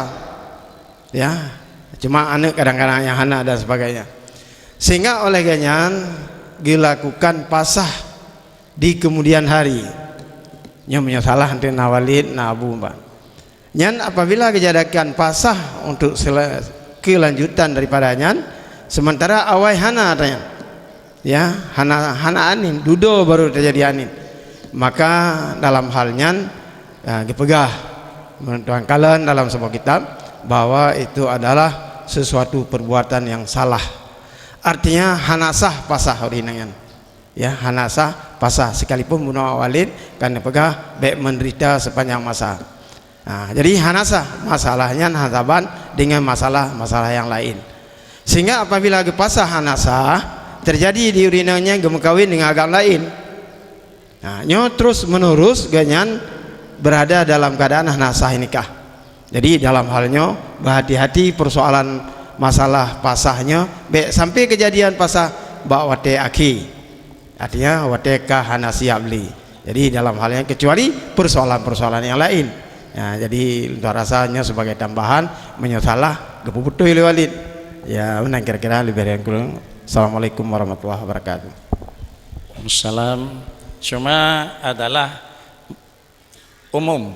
Speaker 8: ya, cuma anak kadang-kadang yang hana dan sebagainya, sehingga oleh ganyan dilakukan pasah di kemudian hari. Nya menyalah nanti nawalid na abu mbak. Nyan apabila kejadian pasah untuk kelanjutan daripadanya, sementara awai hana tanya, ya hana anin dudo baru terjadi anin, maka dalam halnya dipegah menentukan kalian dalam sebuah kitab bahwa itu adalah sesuatu perbuatan yang salah. Artinya hanasah pasah orinangan, ya hanasah pasah sekalipun bunuh walid karena pegah baik menderita sepanjang masa. Nah, jadi hanasah masalahnya hantaban dengan masalah yang lain, sehingga apabila pasah hanasah terjadi di urinanya gemekawin dengan agama lain, nah nyo terus menerus ganyan berada dalam keadaan hanasah nikah. Jadi dalam halnya berhati-hati persoalan masalah pasahnya sampai kejadian pasah bak wate aki, artinya wate kah hanasiyah beli. Jadi dalam halnya kecuali persoalan-persoalan yang lain. Ya, jadi untuk rasanya sebagai tambahan menyosalah gepuputu walid. Ya, menang kira-kira lebih dari yang kurang. Assalamualaikum warahmatullahi wabarakatuh.
Speaker 3: Waalaikumsalam. Cuma adalah umum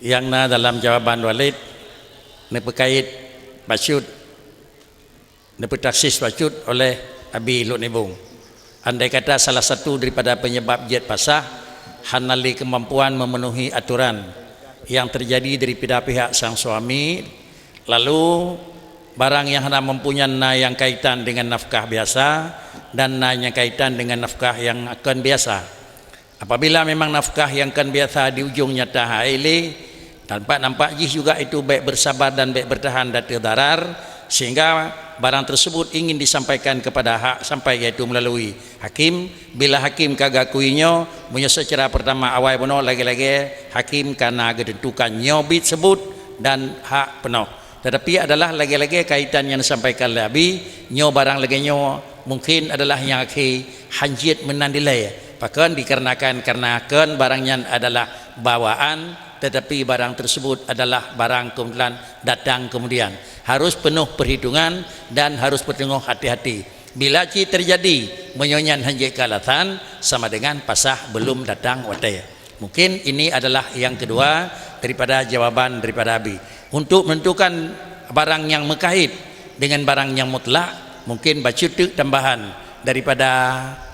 Speaker 3: yang dalam jawaban walid nepekait bacut nepetaksis bacut oleh Abi Lut Nibung. Andai kata salah satu daripada penyebab jet pasah hanali kemampuan memenuhi aturan yang terjadi daripada pihak sang suami, lalu barang yang hendak mempunyai yang kaitan dengan nafkah biasa dan yang kaitan dengan nafkah yang akan biasa. Apabila memang nafkah yang akan biasa di ujung nyata haile, nampak jih juga itu baik bersabar dan baik bertahan dan terdarar, sehingga barang tersebut ingin disampaikan kepada hak sampai yaitu melalui hakim. Bila hakim kagak kuinyo punya secara pertama awal penuh lagi-lagi hakim karena ketentukan nyobit sebut dan hak penuh, tetapi adalah lagi-lagi kaitan yang disampaikan oleh Abi nyo barang lagi nyo mungkin adalah yang hanjit menandilai bahkan dikarenakan barangnya adalah bawaan, tetapi barang tersebut adalah barang kemudian datang kemudian harus penuh perhitungan dan harus penuh hati-hati. Bila terjadi menyonyan hanjit kalatan sama dengan pasah belum datang wataya. Mungkin ini adalah yang kedua daripada jawaban daripada Abi. Untuk menentukan barang yang mekait dengan barang yang mutlak, mungkin bacutuk tambahan daripada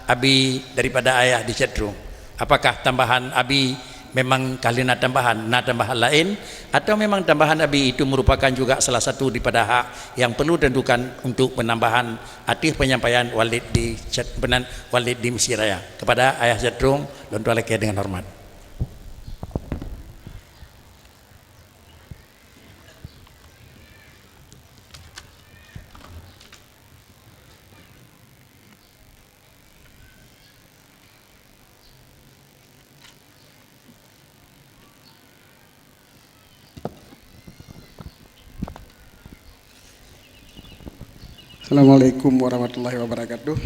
Speaker 3: Abi, daripada ayah di chatroom. Apakah tambahan Abi memang kalina tambahan lain, atau memang tambahan Abi itu merupakan juga salah satu daripada hak yang perlu tentukan untuk penambahan arti penyampaian walid di walid di Mesir Raya kepada ayah chatroom dan tualeke dengan hormat.
Speaker 7: Assalamualaikum warahmatullahi wabarakatuh.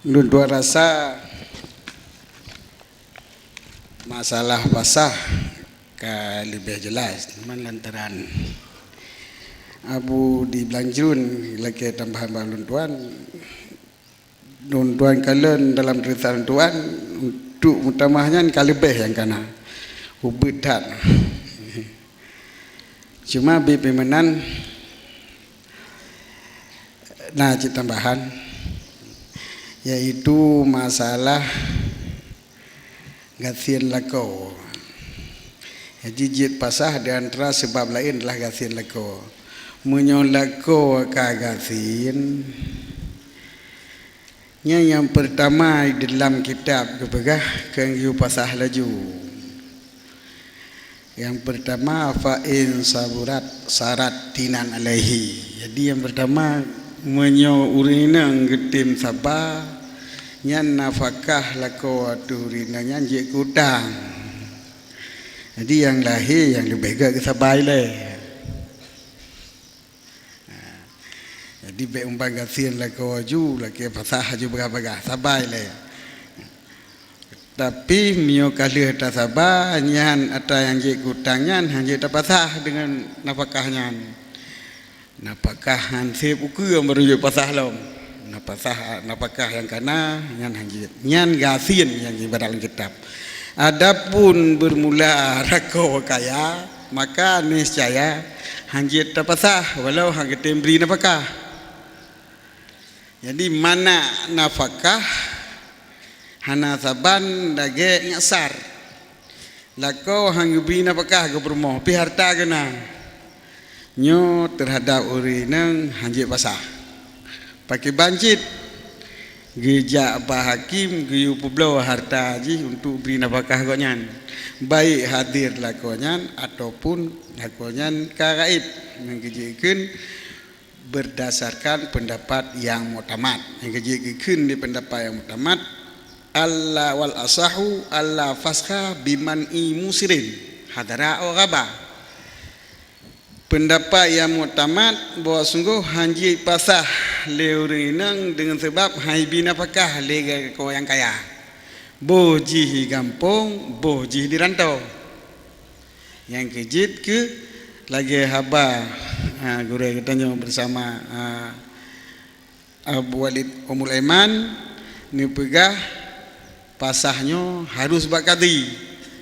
Speaker 7: Dua rasa masalah pasah lebih jelas, cuman lantaran Abu di Belanjun lagi tambahan balun tuan kalian dalam tulisan tuan untuk utamanya kalibeh yang kana ubitan. Cuma bipimenan cik tambahan yaitu masalah gathian lako. Jijit pasah di antara sebab lain adalah gathian lako. Menyolako kagathian. Yang pertama dalam kitab kepegah kengyu pasah laju. Yang pertama fa'in saburat syarat tinan alaihi. Jadi yang pertama menyo urina getim sabah nyan nafkah lako urina nyan je kutang. Jadi yang lahir yang lebih gak sabai le. Jadi be umpang gasian la ko ju la ke pasah ju berapa sabai le. Tapi mio kali ta sabar nyan ata yang je kutangnya hanya ta pasah dengan napakahnya. Napakah hansip ukur merujuk pasah lom. Napakah yang kana nyan hanya nyan gasian yang di dalam kitab. Adapun bermula rako kaya maka niscaya hanya ta pasah walau hanya tembri napakah. Jadi mana nafkah hana saban dage ngasar lako hang beri nafkah ke permoh pi harta kena nyo terhadap uri nang hanjit pasah pakai banjit geja apa hakim geyu publo harta ji untuk beri nafkah konyan baik hadir lakonyan ataupun lakonyan kagaib menggejekeun berdasarkan pendapat yang mutamat yang kejikin di pendapat yang mutamat Allah wal asahu Allah fasha biman musirin hadara ghaba pendapat yang mutamat bahwa sungguh hanji pasah leurinang dengan sebab haibi nafkah lega ko yang kaya boji gampung boji di rantau yang kejit ke lagi haba guru katanya bersama Abu Walid Umul Aiman ni pegah pasahnya harus bak kadi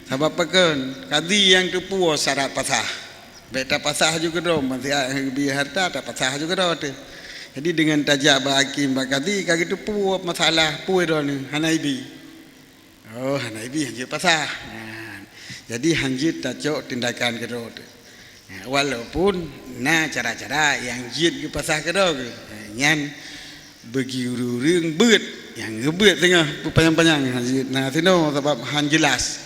Speaker 7: sebab pekan kadi yang tepuo syarat pasah beta pasah juga do masih bi harta tak pasah juga do jadi dengan tajak bak hakim bak kadi kaki tepuo masalah puai do ni hanaibi oh hanaibi hanjit pasah jadi hanjit tajok tindakan kedua walaupun cara-cara yang jid ke pasah kedua ke nyan bagi urung beut yang ngebeut tengah panjang-panjang hanjit nah tino sebab han jelas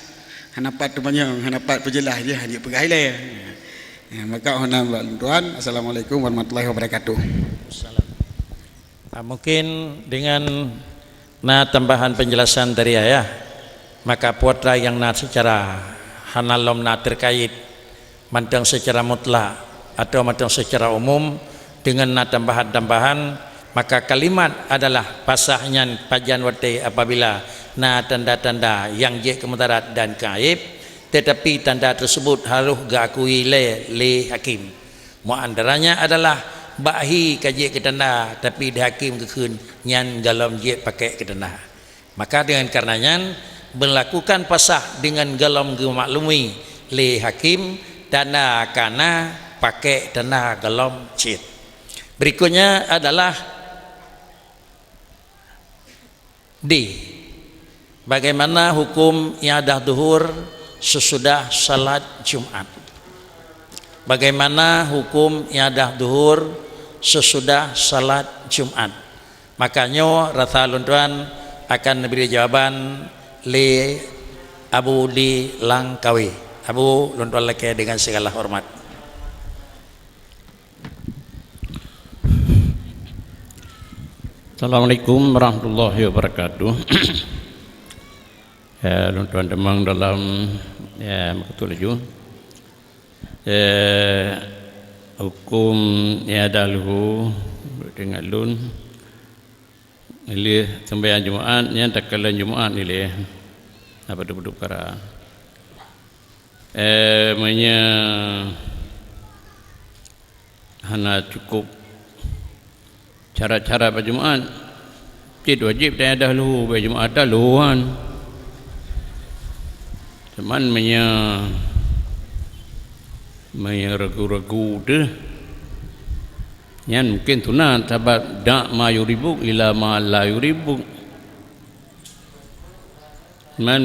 Speaker 7: hanapat tu panjang hanapat perjelas dia hanjit pegai le maka honam tuan assalamualaikum warahmatullahi wabarakatuh.
Speaker 3: Mungkin dengan tambahan penjelasan dari ayah maka putra yang secara hanalom terkait mantang secara mutlak atau mantang secara umum dengan tambahan-tambahan maka kalimat adalah pasahnya pajan wate apabila tanda-tanda yang je kemudarat dan gaib tetapi tanda tersebut harus diakui le hakim muandaranya adalah bahi kaji ke tanda tapi di hakim kekun nyan galam je pakai ke tanda maka dengan karenanya melakukan pasah dengan galam gemaklumi le hakim dana kana pakai dana galom cit. Berikutnya adalah D. Bagaimana hukum iadah duhur sesudah salat Jumat? Bagaimana hukum iadah duhur sesudah salat Jumat? Makanya rasa luntuan akan memberi jawaban le Abu di Langkawi. Abu luntuan leke dengan segala hormat.
Speaker 4: Assalamualaikum warahmatullahi wabarakatuh. Luntuan demang dalam maktul hukum dahulu dengan lun ini sembahyang Jumaat yang tak kala Jumaat ini apa duduk para hana cukup cara-cara pada Jumaat tidak wajib dan dahulu pada Jumaat dahuluan cuman ragu-ragu deh yang mungkin tunat sahabat dak ma yuribuk ila ma la yuribuk man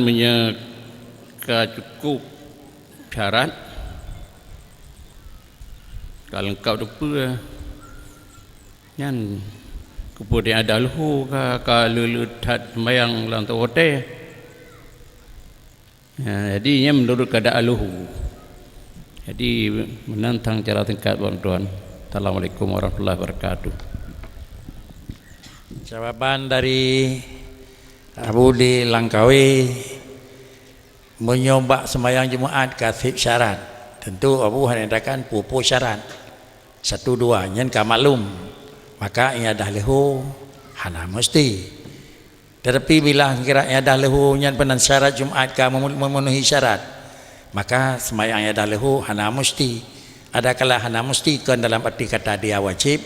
Speaker 4: cukup syarat kalau engkau lupa yang kemudian ada luhu kalau letat sembayang lantai hotel jadi yang menurut keadaan luhu jadi menantang cara tingkat tuan-tuan. Assalamualaikum warahmatullahi wabarakatuh.
Speaker 3: Jawaban dari Abu di Langkawi menyobak sembahyang Jumaat kasih syarat. Tentu Abu Hanifah pupu syarat. 1 2 nyen ka maklum. Maka ia dah lehu hana mesti. Tetapi bila kira ia dah lehu nyen penan syarat Jumaat ka memenuhi syarat, maka sembahyang ia dah lehu hana mesti. Adakala hana mesti kan dalam arti kata dia wajib,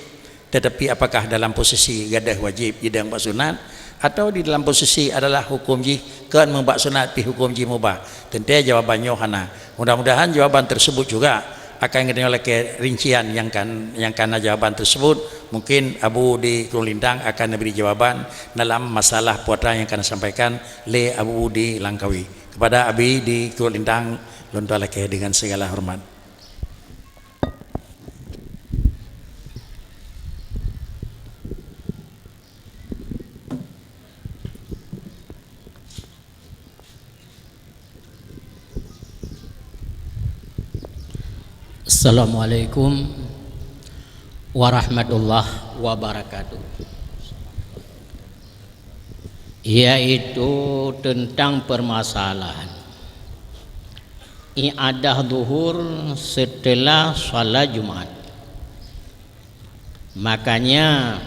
Speaker 3: tetapi apakah dalam posisi gadah wajib idang bak sunat, atau di dalam posisi adalah hukum ji kan membak sunat pi hukum ji mubah? Tentu jawabannya hana. Mudah-mudahan jawaban tersebut juga akan kita oleh ke rincian yang karena jawaban tersebut mungkin Abu di Kulindang akan memberi jawaban dalam masalah puatan yang akan disampaikan oleh Abu di Langkawi. Kepada Abi di Kulindang lontar leke dengan segala hormat.
Speaker 2: Assalamualaikum warahmatullahi wabarakatuh. Yaitu tentang permasalahan i'adah zuhur setelah salat Jumat. Makanya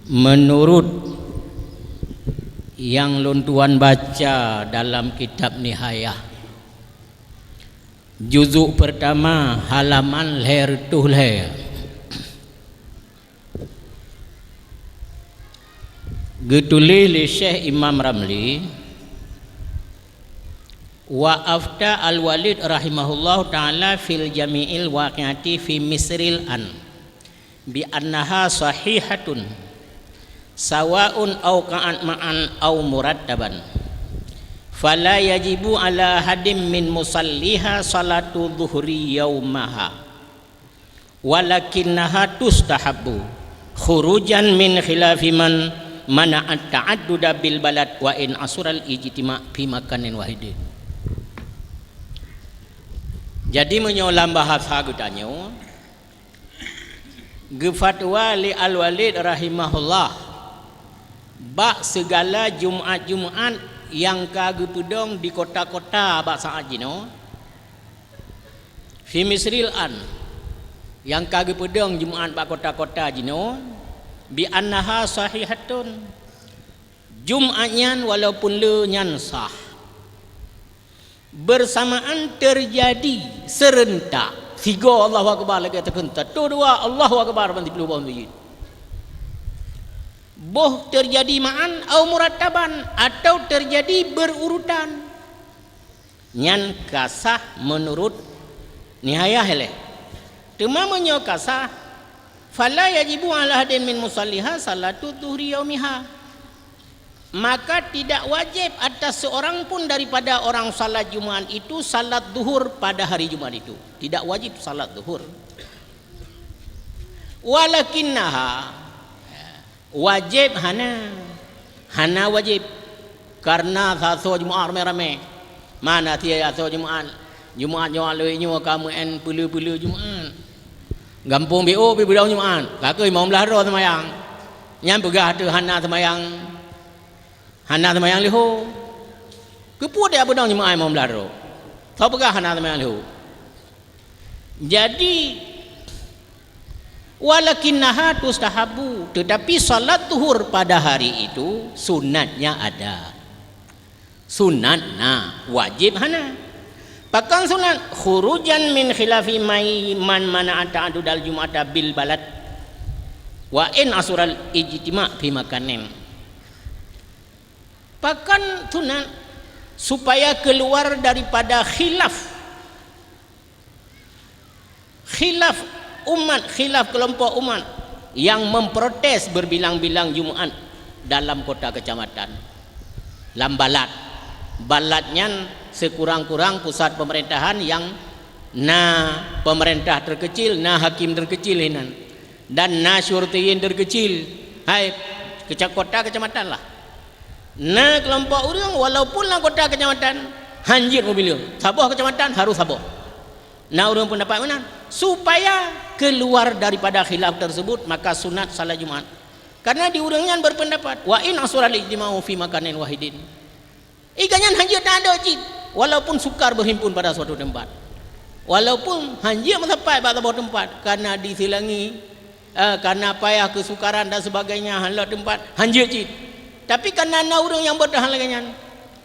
Speaker 2: menurut yang luntuan baca dalam kitab Nihayah juzuk pertama halaman leher tuh leher, getuli li Syekh Imam Ramli wa afta al-Walid rahimahullah ta'ala fil jami'il waqi'ati fi misril an bi annaha sahihatun sawa'un au ka'an ma'an au murattaban fala yajibu ala hadim min musalliha salatu dhuhri yaumaha walakinnaha tustahabbu khurujan min khilafi man mana'at ta'adduda bil balad wa in asural ijtima' fi makanin wahidin. Jadi menyolam bahasa gutanya gefatwa li al-Walid rahimahullah bak segala Jumat yang kagu pedong di kota-kota bahasa ajino fi misril an yang kagu pedong Jumat bak kota-kota jino bi annaha sahihatun Jumatnya walaupun le nyan sah bersamaan terjadi serentak 3 Allahu akbar lagi terkentat 2 Allahu akbar banti puluh banti boh terjadi ma'an au murattaban atau terjadi berurutan nyan kasah menurut Nihayah leh temamanya kasah fala yajibu ala hadin min musalliha salatu dhuhri yaumiha, maka tidak wajib atas seorang pun daripada orang salat Jumat itu salat zuhur pada hari Jumat itu, tidak wajib salat zuhur. Walakinnaha wajib hana wajib karena satu Jumaat rame-rame mana tiada satu Jumaat nyalainya kamu en pelu-pelu Jumaat gampung BO pi bedau Jumaat kakoi mau belah ro semayang nyam pegah tu hana semayang liho kepu dia bedau Jumaat mau belah ro tau pegah hana semayang liho. Jadi walakinnaha tustahabu, tetapi salat zuhur pada hari itu sunatnya ada, sunatna wajib hana pakan sunat khurujan min khilafi man mana ta'adudal jum'ata bil balad wa in asural ijtima' fi makanin, pakan sunat supaya keluar daripada khilaf umat, khilaf kelompok umat yang memprotes berbilang-bilang Jumat dalam kota kecamatan baladnya sekurang-kurang pusat pemerintahan yang pemerintah terkecil, hakim terkecil inan, dan syurtiyin terkecil, hai kota kecamatan lah. Kelompok orang walaupun lah kota kecamatan hanjir mobil saboh kecamatan harus saboh. Orang pendapat mana supaya keluar daripada khilaf tersebut, maka sunat salat Jumat. Karena di urangnya berpendapat wa in asural ijtima'u fi makanin wahidin, Ikannya hanya tak ada cik. Walaupun sukar berhimpun pada suatu tempat. Walaupun hanya sampai pada sebuah tempat. Karena disilangi, karena payah kesukaran dan sebagainya, handak tempat, hanya cik. Tapi karena orang yang bertahan lagi,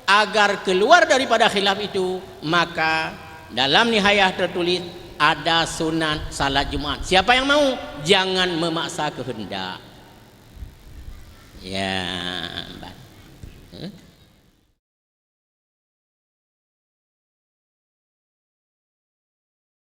Speaker 2: agar keluar daripada khilaf itu, maka dalam nihayah tertulis ada sunat salat Jumat. Siapa yang mau, jangan memaksa kehendak. Ya,